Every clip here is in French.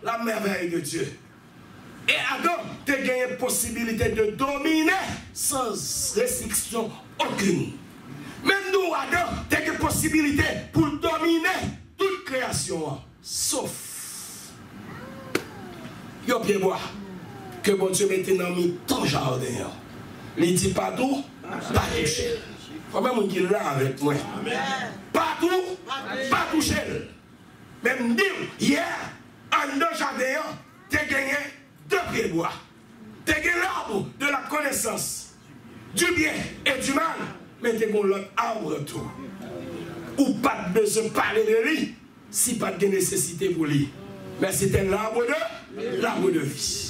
la merveille de Dieu. Et Adam a gagné la possibilité de dominer sans restriction aucune. Même nous, Adam, a gagné la possibilité pour dominer toute création, sauf yo pied bois que bon Dieu mette dans ton jardin. Il dit partout, pas toucher. Faut même qu'il là avec moi. Partout, pas toucher. Même dire, hier, en deux jardins, tu as gagné 2 pieds de bois. Tu as gagné l'arbre de la connaissance du bien et du mal, mais tu as gagné l'autre arbre tout. Ou pas besoin de parler de lui, si pas de nécessité pour lui. Mais c'était l'arbre de vie.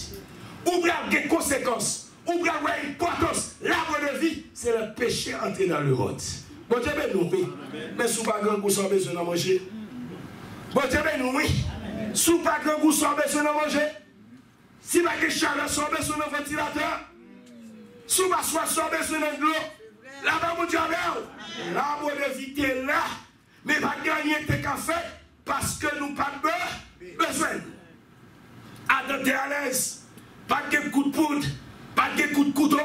Ou bien des conséquences, ou bien une importance. L'arbre de vie, c'est le péché entré dans le monde. Bon Dieu, nous, oui. Mais sous pas grand goût, sans besoin de manger. Bon Dieu, nous, oui. Sous pas grand goût, sans besoin de manger. Si pas de chaleur, sans besoin de ventilateur. Sous pas soif, sans besoin de l'eau. Là-bas, mon Dieu, l'arbre de vie est là. Mais pas gagner tes cafés parce que nous pas besoin. Adam t'es à l'aise. Pas de coup de poudre, pas de coup de couteau.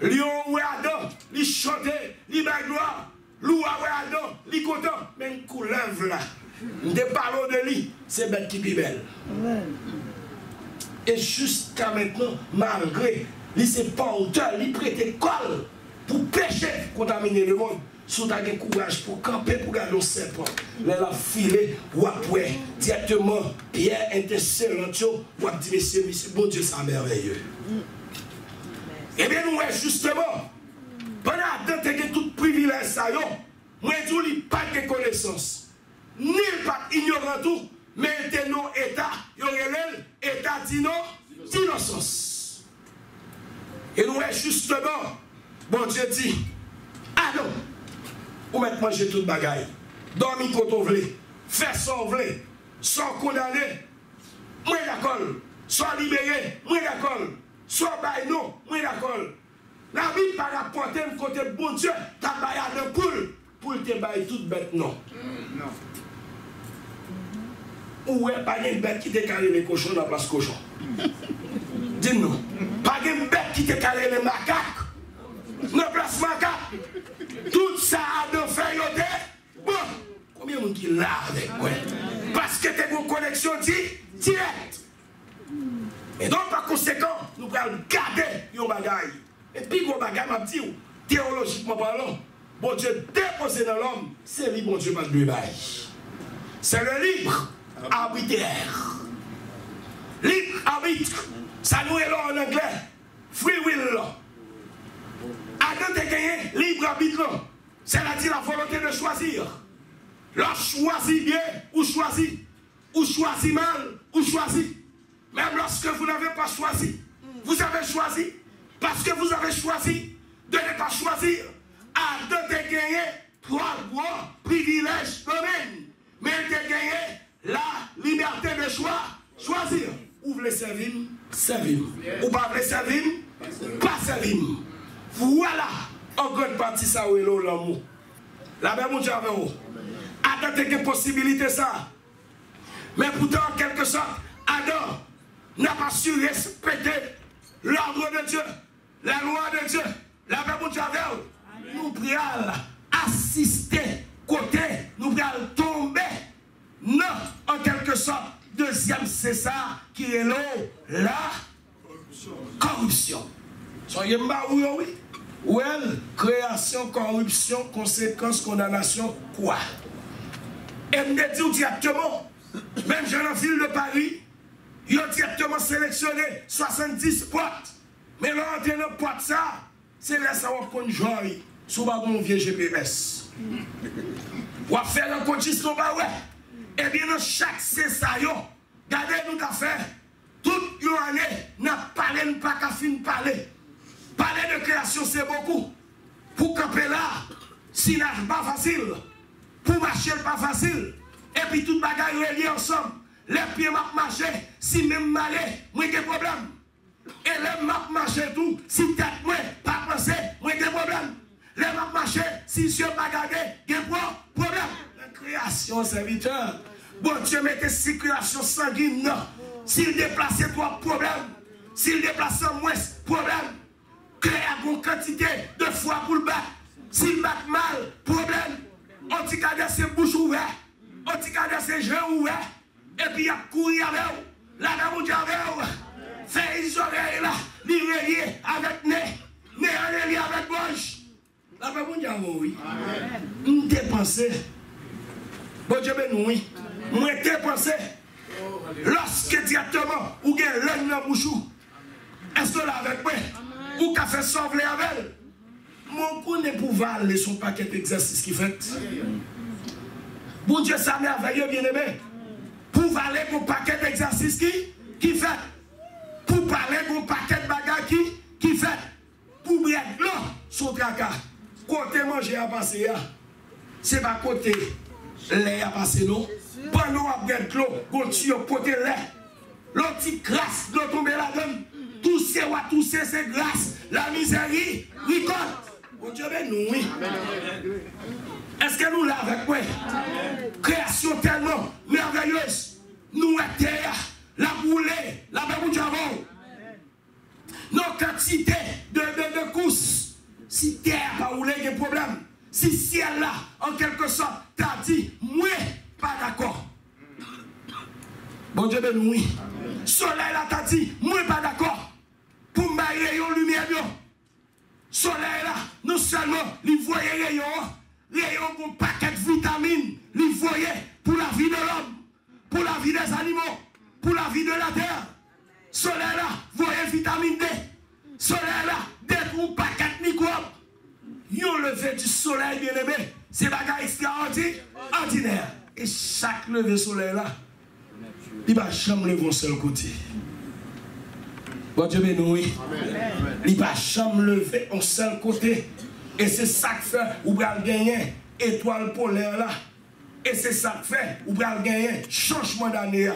Lion ou Adam, li chanter, li bagloire. Lou ou Adam, li content. Même couleuvre là. Des parlons de lui, c'est bête qui est belle. Et jusqu'à maintenant, malgré, lui c'est pas auteur, lui prête colle pour pécher, contaminer le monde. Si tu as un courage pour camper, pour garder le serpent, là, la filer, ou après, directement, Pierre intercellent, ou après, monsieur, bon Dieu, c'est merveilleux. Eh bien, nous, justement, pendant que tu as tout privilège, ça, moi, je dis pas de connaissance, ni pas ignorant tout, mais t'es non état, il y a état d'innocence. Et nous, justement, bon Dieu dit, ah non, ou mettre manger toute bagaille, dormir quand on veut, faire sans veut, sans condamner, moi d'accord, soit libéré, moi d'accord, soit bail non, moi d'accord. La Bible par rapporter un côté bon Dieu, t'as baillé de poule, pour te bailler toute bête non. Non. Ou est pas une bête qui te carré les cochons dans la place cochon. Dis-nous, pas une bête qui te carré les macaques. Dans la place macaque. Tout ça a de faire yoté. Bon, combien de monde qui l'a avec moi? Parce que tu as une connexion directe. Et donc, par conséquent, nous allons garder nos bagailles. Et puis, nos bagailles, m'a dit, théologiquement parlant, bon Dieu déposé dans l'homme, c'est lui, bon Dieu, pas de lui bail. C'est le libre arbitraire. Libre arbitre, ça nous est là en anglais. Free will law. Adam a gagné libre arbitre, c'est-à-dire la volonté de choisir. Lorsque choisit bien ou choisit mal ou choisit. Même lorsque vous n'avez pas choisi, vous avez choisi parce que vous avez choisi de ne pas choisir. Adam a gagné 3 gros privilèges domaines, mais il a gagné la liberté de choisir. Ou vous voulez servir, servir. Ou pas voulez servir, pas servir. Voilà, en grande partie, ça où est l'amour. La même mon Dieu avec vous. Adam a une possibilité ça. Mais pourtant, en quelque sorte, Adam n'a pas su respecter l'ordre de Dieu, la loi de Dieu. La même mon Dieu avec vous. Nous prions assister, côté, nous prions tomber. Non, en quelque sorte, deuxième, c'est ça qui est la corruption. Soyez marrou, oui. Ou elle, création, corruption, conséquence, condamnation, quoi? Et me dit directement, même Jean-Ville de Paris, ils ont directement sélectionné 70 potes. Mais là, on dans pot ça, c'est là ça va prendre joie, sous mon vieux GPS. On va faire un coachiste, ouais. Et bien, dans chaque session, regardez nous qu'a fait. Toute l'année, n'a parlé, pas qu'à fin parler. Parler de création, c'est beaucoup. Pour camper là, si n'est pas facile. Pour marcher, pas facile. Et puis, tout bagaille relié ensemble. Les pieds m'a marché, si même malé, moi j'ai des problèmes. Et les m'a marché tout, si tête moi, pas pensé, moi j'ai des problèmes. Les m'a marché, si je pas gardé, j'ai des problèmes. La création, serviteur. Bon Dieu, mettez si création sanguine, non. S'il déplace trois problèmes, s'il déplace moins problème, créer une quantité de fois pour le battre. S'il bat mal, problème, on t'y garde ses bouches ouvertes, on t'y garde ses yeux ouverts, et puis il y a courir avec vous, la dame ou avec vous, fait les oreilles là, les relier avec nez relié avec bouche. La dame ou avec oui. Nous dépensons. Bon Dieu, nous oui. Nous dépensons. Lorsque directement, ou bien l'œil dans la bouche, est-ce que là avec moi, ou qu'a fait sauver avec elle? Mon coup n'est pour valer son paquet d'exercices qui fait. Bon Dieu, ça merveilleux, bien aimé. Pour valer mon paquet d'exercices qui fait. Pour parler mon paquet de bagages qui fait. Pour briller là, son tracas. Côté manger à passer, c'est pas côté lait à passer, non. Pendant à briller l'eau, côté côté lait. L'autre grâce, l'autre tombe là-dedans. Tout c'est grâce. La misérie, récolte. Bon Dieu, nous, oui. Est-ce que nous l'avons avec moi? Création tellement merveilleuse. Nous, la terre, la boulée, la baboudiavon. Nos quantités de courses. Si terre pas roulé, il y a un problème. Si ciel là, en quelque sorte, t'as dit, moi, pas d'accord. Bon Dieu, nous, oui. Soleil là, t'as dit, moi, pas d'accord. Pour m'ailler rayon lumière, soleil là, non seulement, il voyait rayon pour un paquet de vitamines, il voyait pour la vie de l'homme, pour la vie des animaux, pour la vie de la terre. Soleil là, voyait vitamine D. Soleil là, détruit un paquet de microbes. Yon lever du soleil, bien aimé, c'est bagage extraordinaire. Et chaque lever soleil là, il va jamais lever un seul côté. Bon Dieu béni. Il va jamais lever un seul côté. Et c'est ça que fait ou va gagner étoile polaire là. Et c'est ça que fait ou va gagner changement d'année.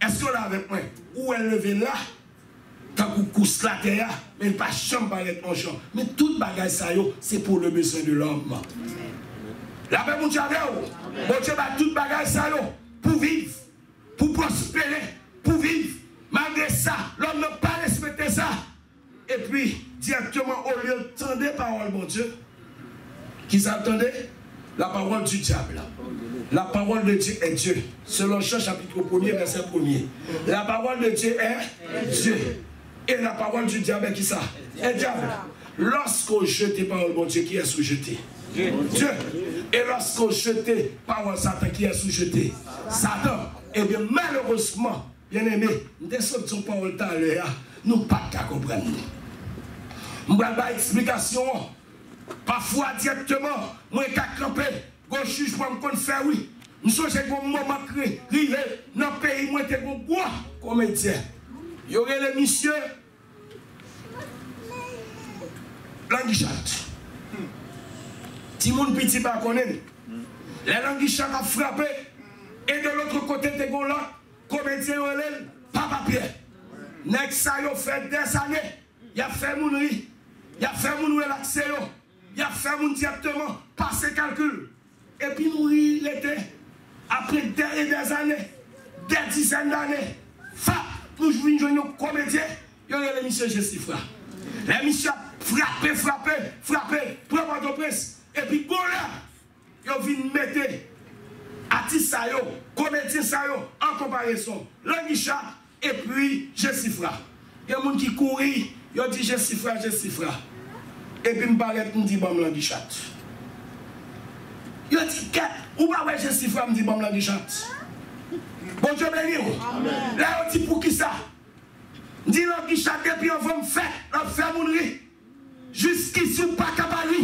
Est-ce que là avec moi, où elle levé là, tant qu'on cousse la terre, mais il pas jamais parler de mon champ. Mais toute bagage ça c'est pour le besoin de l'homme. La paix mon Dieu avec vous. Bon Dieu va toute bagage ça pour vivre, pour prospérer, pour vivre. Malgré ça, l'homme n'a pas respecté ça. Et puis, directement, au lieu de tendre parole, mon Dieu, qui s'attendait la parole du diable. La parole de Dieu est Dieu. Selon Jean chapitre 1er, verset 1er. La parole de Dieu est Dieu. Et la parole du diable est qui ça? Est diable. Lorsqu'on jette parole, mon Dieu, qui est sous-jeté? Dieu. Et lorsqu'on jette parole Satan, qui est sous-jeté? Satan. Eh bien, malheureusement, bien aimé, nous sommes sur parole tout à l'heure, nous ne pouvons pas comprendre. Je vais avoir une explication. Parfois, directement, moi, je vais camper, je juge pour me faire oui. Je suis un moment crié, dans le pays, moi, je suis un gros comédien. Il y aurait les messieurs, Languichat. Si mon petit pas connaît, les Languichat a frappé, et de l'autre côté, tu es là. Comédien Papa Pierre. Nek ça yo fait des années. Il a fait mon riz. Il a fait mon relaxé. Il a fait mon directement passer calcul. Et puis nous il était après des années, des dizaines d'années. Nous jouons un comédien. Il y a l'émission Jessifra. L'émission frappé, prendre de presse. Et puis Gola, il vient mettre artiste ça yo, comédien ça yo, en comparaison, Languichat et puis Jessifra. Il y a des gens qui courent, ils disent Jessifra. Et puis me dit bon Languichat. Il dit ou pas ouais Jessifra me dit bon Languichat. Bon Dieu béni. Là on dit pour qui ça? Dit Languichat et puis on va me faire mon riz. Jusqu'ici ou pas capable.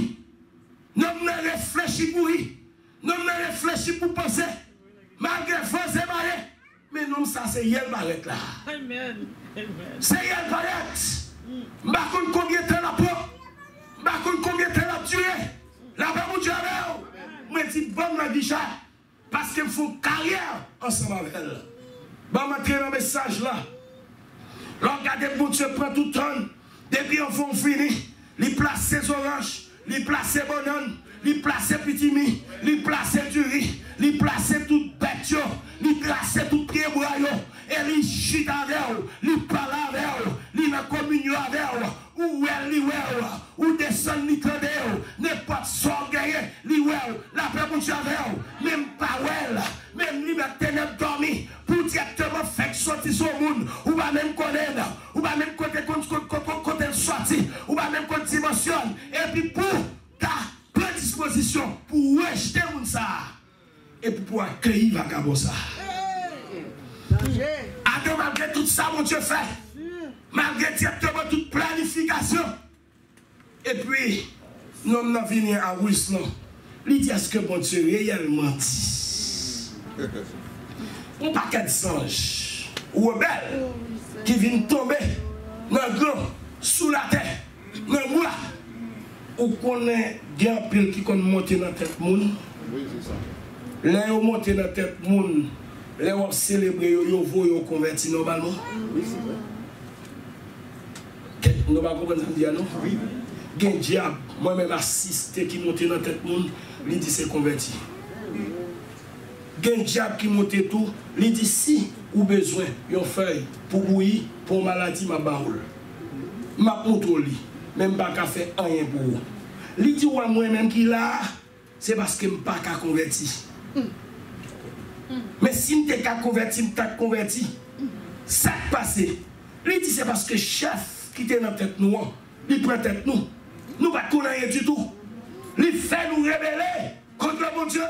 Non me réfléchis pour lui. Non, mais réfléchis pour penser. Malgré force et barrette. Mais non, ça c'est Yel Barrette là. Amen. C'est Yel Barrette. Je ne sais pas combien de temps la peau. Je ne sais pas combien de temps la tué. La paix mon Dieu avec vous. Je dis bon Languichat. Parce qu'il faut carrière ensemble avec elle. Bon, je vais dans le message là. Regardez, mon Dieu prend tout le temps. Depuis on fait fini. Il place ses oranges. Il place ses bananes. Il place petit mi, il place du riz, il place toute bête, il place tout pied bois, et il chute avec vous, il parle avec vous, il est en communion avec vous, ou elle, ou descend, il tende vous, n'importe sort gagné, il la paix pour Dieu avec vous, même pas elle, même lui met ténèbres dormi, pour directement faire sortir son monde, ou pas même connaître, ou pas même côté sorti, ou pas même côté dimension, et puis pour ta prédisposition, pour rejeter mon ça, et pour pouvoir accueillir vagabond ça. Adam, malgré tout ça, mon Dieu fait, malgré directement toute planification, et puis, nous avons venu à Wislan, il dit est-ce que mon Dieu réellement dit? Un paquet de singes, rebelles, qui viennent tomber dans le grand, sous la terre, dans le bois, ou qu'on est bien pile qui compte monter dans la tête monde. Oui, c'est ça. Là, on monte dans la tête monde, là, on célèbre, on convertit normalement. Oui, c'est vrai. Nous ne pouvons pas comprendre ça, non? Oui. Il y a un diable, moi-même assisté qui monte dans la tête monde, il dit c'est converti. Il y a un diable qui monte tout, il dit si ou besoin, une feuille pour bouillir, pour maladie, ma baoule. Ma contrôle, même pas qu'à faire rien pour vous. Il dit moi-même qui là, c'est parce que je ne suis pas converti. Mais si je suis converti, je suis converti. Ça qui passe. Il dit c'est parce que le chef qui était dans la tête nous, il prend la tête nous. Nous ne pouvons pas rien du tout. Il fait nous rebeller contre mon Dieu.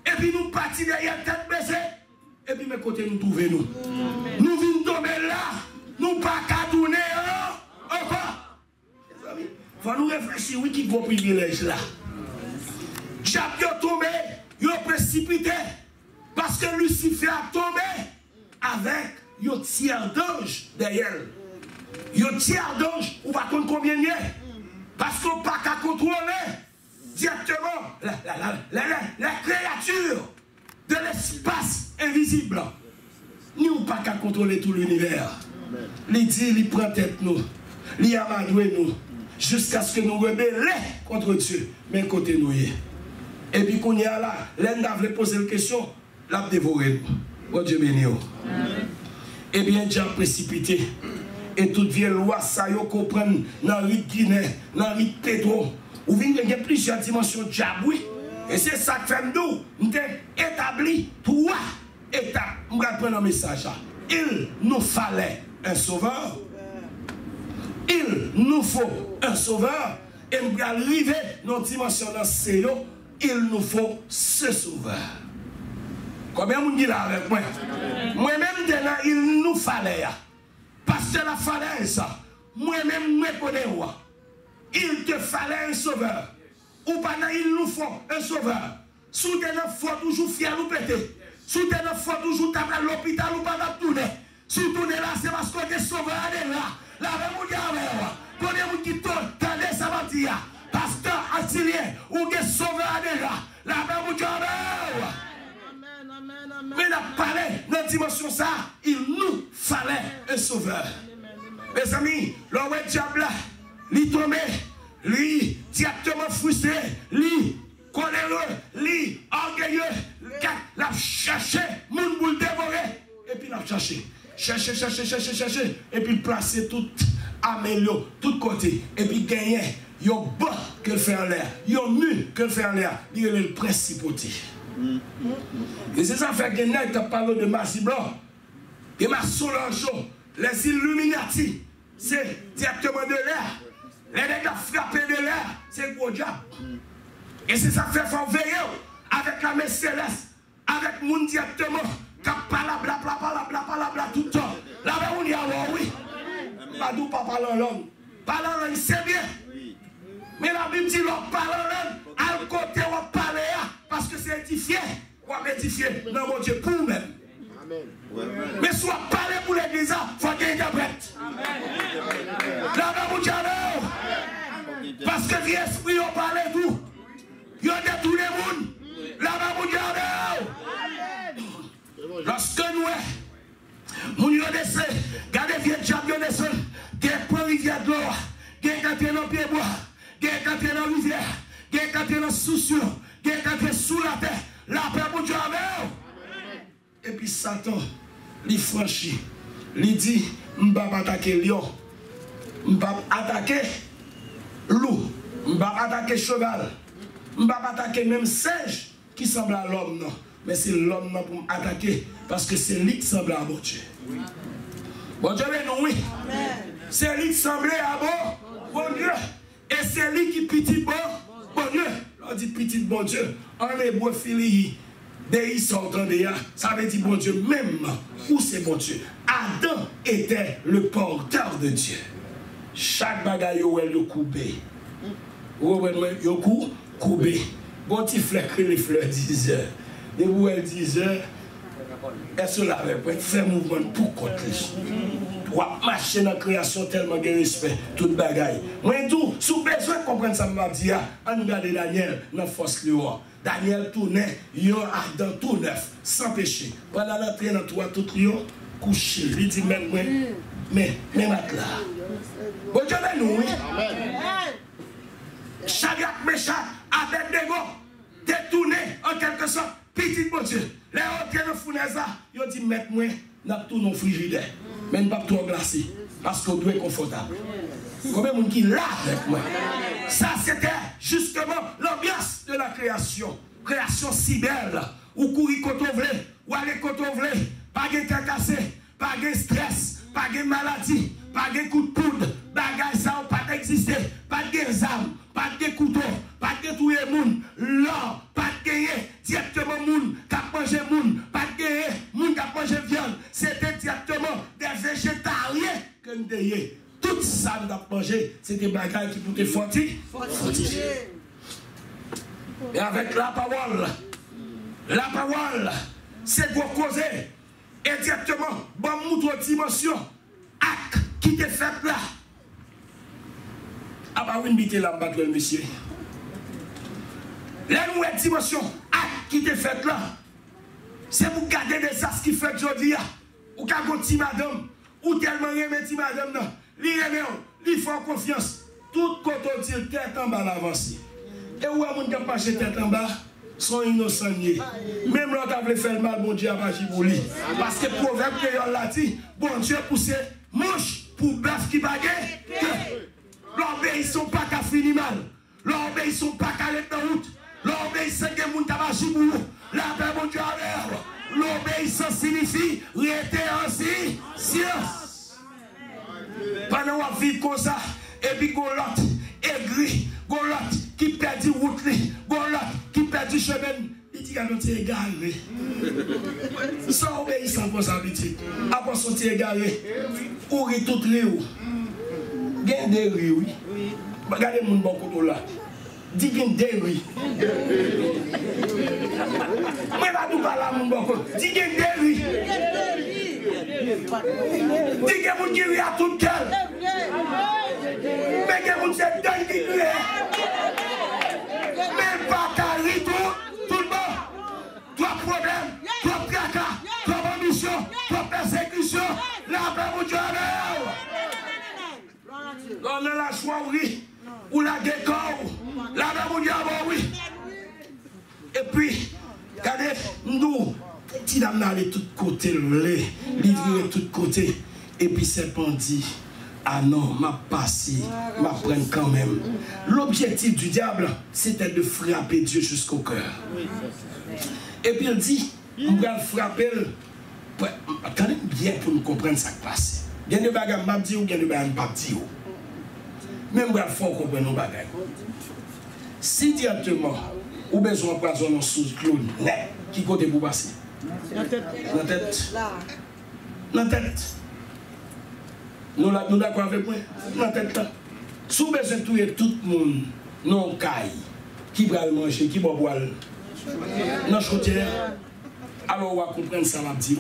Et puis nous partons derrière la tête baissée. Et puis mes côtés nous trouvons nous. Nous venons tomber là. Nous ne pouvons pas tourner encore. Il faut nous réfléchir, oui, qui vont privilège là. Diable est tombé, il est précipité. Parce que Lucifer a tombé avec un tiers d'ange derrière. Un tiers d'ange, on va compter combien il y a. Parce qu'on ne peut pas contrôler directement la créature de l'espace invisible. Nous ne pouvons pas contrôler tout l'univers. Il dit, il prend tête nous, il amadoué nous, jusqu'à ce que nous rebellions contre Dieu, mais côté nous. Et puis qu'on y a là, l'un a posé la question, l'a dévoré. Oh Dieu béni. Eh bien, Dieu a précipité. Et toute vieille loi, ça y est, comprendre dans le Guinée, dans le Pétro. Ou bien il y a plusieurs dimensions de diable, oui. Et c'est ça que fait nous. Nous avons établi 3 étapes. Je vais prendre un message. Il nous fallait un sauveur. Il nous faut un sauveur. Et nous allons arriver dans la dimension de CEO. Il nous faut ce sauveur. Combien vous dites là avec moi? Moi-même, il nous fallait. Parce que la falaise, moi-même, je connais. Il te fallait un sauveur. Ou pas, il nous faut un sauveur. Sous tes faut toujours fier ou péter. Sous tes faut toujours taper à l'hôpital ou pas tourner. Sous tourner là, c'est parce qu'on est sauveur là. Là, vous dites, combien vous dites, attendez, ça va dire. Pasteur Attilien, ou des sauveurs là. Là, vous dites, mais il a parlé dans la dimension ça, il nous fallait un sauveur. Mes amis, le diable, il tombé, lui directement frustré, lui coléreux, lui orgueilleux, il a cherché, moun pour le dévorer, et puis il a cherché, et puis placer tout, amélioré, tout côté, et puis gagner, il y a bas que le fait en l'air, il y a nu que le fait en l'air, il est le principauté. Et c'est ça fait que nous avons parlé de Massi Blanc et Massolange, les Illuminati, c'est directement de l'air. Les nègres frappés de l'air, c'est gros diable. Et c'est ça fait faut veiller avec la messe céleste, avec moun directement, qui parle bla tout le temps. Là, on y a oui. Pas d'où pas parler en langue. Parler en langue, c'est bien. Mais la Bible dit, l'on parle en langue, à côté, on parle parce que c'est édifié. On va édifier dans mon Dieu pour nous-mêmes. Mais soit parler pour l'église, il faut qu'il y ait une interprète. Là, mon Dieu, parce que l'esprit, on parle tout. Il y a de tous les mondes. Là, mon Dieu, lorsque nous, nous descendons, regardez, vieux diable, nous descendons, il y a une rivière de l'eau, il y a un pied dans le pied bois, il y a un dans la rivière, il y a un dans le sous-sur, il y a un sous la terre, la paix pour Dieu avec. Et puis Satan, il franchit. Il dit, je ne vais pas attaquer lion. Je ne vais pas attaquer loup. Je ne vais pas attaquer cheval. Je ne vais pas attaquer même singe qui semble à l'homme. Non. Mais c'est l'homme pour m'attaquer. Parce que c'est lui qui semble à mon Dieu. Bon Dieu, oui. C'est lui qui semble à bon Dieu. Et c'est lui qui petit bon Dieu. On dit petit bon Dieu. En hébreu, fili. Ça veut dire bon Dieu, même où c'est bon Dieu. Adam était le porteur de Dieu. Chaque bagaille où elle coupé. Où elle coupé. Bon petit fleur, les fleurs 10 heures. Et où elle 10 heures, elle se lave pour faire mouvement pour contre les. Ou marcher dans la création tellement de respect, toute bagaille. Moi, tout, si vous avez besoin de comprendre ça, je vais dire, on regarde Daniel dans la force lion. Daniel tournait, lion ardent tout neuf, sans péché. Pendant l'entrée dans toi, tout lion, couché. Il dit même, mais maintenant. Bon Dieu, nous, oui. Chagrak méchant, avec des mots, détourné en quelque sorte, petit bon Dieu. Les autres de Founeza, ils ont dit, mets-moi dans tout nos frigidaires. Mais pas trop glacé, parce qu'on doit être confortable. Combien de monde qui l'a avec moi? Ça, c'était justement l'ambiance de la création. Création si belle. Ou courir quand on veut, ou aller quand on veut. Pas de cœur cassé, pas de stress, pas de maladie, pas de coup de poudre. Bagay ça, pas d'exister, pas de armes, pas de couteau, pas de tout le monde. Là, pas de gagner directement moun, qui a mangé moun, pas de gagner moun qui a mangé viande. C'était directement des végétariens que nous ayons. Tout ça nous a mangé, c'était des bagages qui pouvaient fortifier. Et avec la parole, c'est pour causer. Et directement, bon mouton dimension, acte qui te fait là. Ah bah oui, mettez la battre, monsieur. La nouvelle dimension, acte qui te fait là. C'est pour garder des sas qui fait aujourd'hui. Ou qu'à petit madame, ou tellement remettre madame, non. Li faut confiance. Tout quand on dit tête en bas l'avancée. Et où est-ce qu'on a pas tête en bas? Sont innocents. Même l'autre a voulu faire le mal, bon Dieu a pas pour lui. Parce que le proverbe que l'a dit, bon Dieu pousse mouche pour bœuf qui bagaille. L'obéissance pas qu'à finir mal. L'obéissance pas qu'à aller dans route. L'obéissance que moun tabachi pour la paix bon Dieu avec. L'obéissance signifie rester ainsi science. Pendant qu'on vit comme ça, et puis qu'on l'autre aigri, qu'on l'autre qui perd du route, qu'on l'autre qui perd du chemin, il dit qu'on est égaré. Sans obéissance pour sa habitude. Après son égaré, ou rit tout le haut. Gain des riz, oui. Regardez mon bon côté là. Dis gain des riz. Mais là, nous parlons mon bon côté. Dis gain des riz. Dis que vous direz à tout cœur. Mais que vous êtes dans qui crie. Mais pas qu'à rire tout le monde. Trois problèmes, trois tracas, trois ambitions, trois persécutions. La paix vous Dieu. On a la joie, oui. Ou la décor. La paix vous Dieu, oui. Et puis, regardez, nous. Petit dame allait de tous côtés, livrer de tous côtés. Et puis serpent dit, ah non, m'a passé, m'a prenne quand même. L'objectif du diable, c'était de frapper Dieu jusqu'au cœur. Et puis il dit, on va frapper. Attendez bien pour nous comprendre ce qui passe. Il y a des bagages m'a dit ou il y a des bagages m'a dit. Même il faut comprendre nos bagages. Si directement, ou besoin de poison sous clown, qui côté pour passer? Dans la tête. Dans la tête. Nous d'accord avec moi? Dans la tête. Si vous besoin de tuer tout le monde, non caille, qui va le manger, qui va boire, non chaudière, alors on va comprendre ça, m'a dit.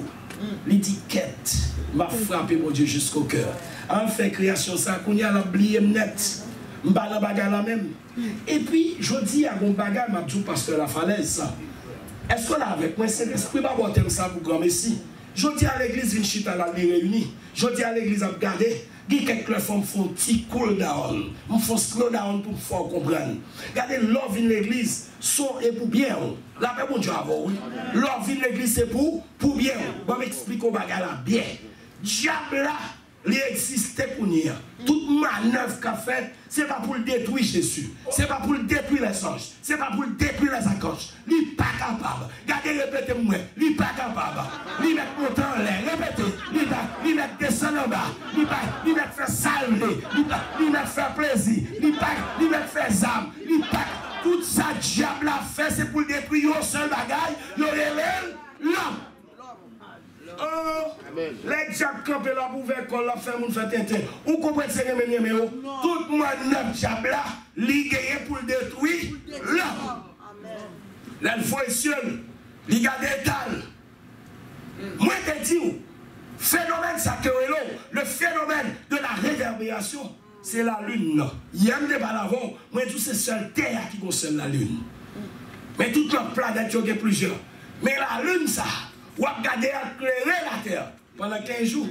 L'étiquette m'a frappé, mon Dieu, jusqu'au cœur. En fait, création, ça, qu'on y a l'oublié net. Je la bagarre la même. Et puis, je dis à mon bagarre, m'a dit, pasteur la falaise, ça. Est-ce qu'on a avec moi, c'est l'esprit pas ça pour grand messie. Je dis à l'église, une chita la réunie. Je dis à l'église à regarder, Il y a quelques femmes qui font un petit cool down. Ils font slow down pour faire comprendre. Regardez, l'or vient l'église, son et pour bien. La paix, bon Dieu, oui. L'or vient l'église, c'est pour bien. Bon, m'explique au bagage là, bien. Diable là, il existe pour nous. Toute manœuvre qu'a faite, ce n'est pas pour le détruire Jésus. Ce n'est pas pour le détruire les anges. Ce n'est pas pour le détruire les archanges. Il n'est pas capable. Regardez, répétez-moi. Il n'est pas capable. Il met monter en l'air. Répétez. Il met descendre en bas. Il met faire salver. Il met faire plaisir. Il met faire zam. Tout ça, diable a fait, c'est pour le détruire au seul bagage. Il y a l'homme. Oh, les diables campent là pour faire qu'on l'a fait, mon fait tintin. Vous comprenez ce que je veux dire? Tout le monde diable là, il gagne pour le détruire l'homme. L'information, il garde étal. Moi, je te dis, phénomène ça que le phénomène de la réverbération, c'est la lune. Il y a des balavons, moi, tout c'est seul terre qui concerne la lune. Mais toute la planète, il y a plusieurs. Mais la lune, ça. Ou à regarder éclairer la terre pendant 15 jours.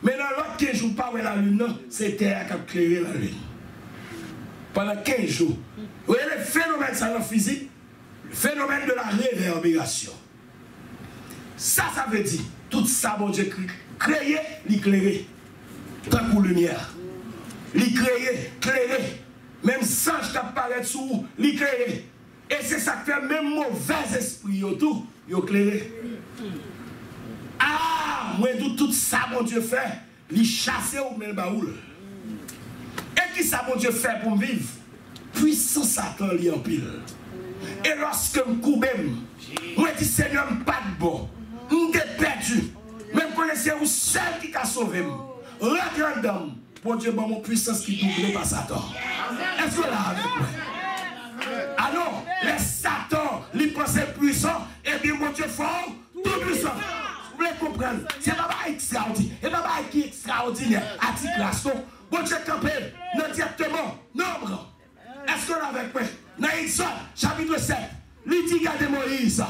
Mais dans l'autre 15 jours, pas la lune, c'est terre qui a éclairé la lune. Pendant 15 jours. Vous voyez le phénomène ça, dans la physique, le phénomène de la réverbération. Ça veut dire, tout ça, bon Dieu, créé, l'éclairer. Tant pour lumière. L'éclairer, éclairer. Même singe qui apparaît sous l'éclairer. Et c'est ça qui fait même mauvais esprit, tout, il éclairé. Ah, moi, tout ça, mon Dieu, fait, il chasse ou met le baoul. Et qui ça, mon Dieu, fait pour me vivre? Puissant Satan, il en pile. Et lorsque je me coupe, moi, je dis, Seigneur, je pas de bon. Je suis perdu. Même connaissez vous seul qui a sauvé. Rentre dedans. Pour Dieu, mon puissance qui double par Satan. Est-ce que là, avec moi? Alors, les Satan, les pensées puissants, et bien, mon Dieu, fort, tout puissant. Vous voulez comprendre? C'est pas extraordinaire. Et pas qui est extraordinaire. À titre là, bon Dieu, campé, non directement, nombre. Est-ce que là, avec moi? Dans Exode, chapitre 7, il dit, regardez Moïse.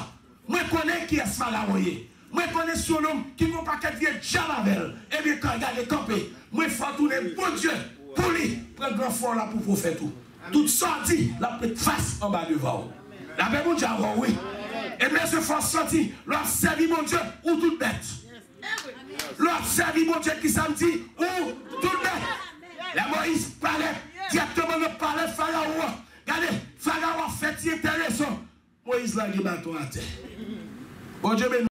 Moi, je connais qui est ce malaroyer. Moi, je connais son homme qui ne va pas qu'être vieux Jamavel. Et bien, quand regardez campé, moi, il faut tourner, bon Dieu, pour lui, prendre grand fort là pour faire tout. Tout sorti, la petite face en bas devant. La paix, mon Dieu, oui. Et bien, ce faut sortir, leur servir, mon Dieu, ou toute bête. Leur servir, mon Dieu, qui samedi, ou toute bête. La Moïse parlait, directement le parlait, Pharaon. Regardez, Pharaon fait intéressant. Moïse l'a dit, bâton à terre. Bon Dieu,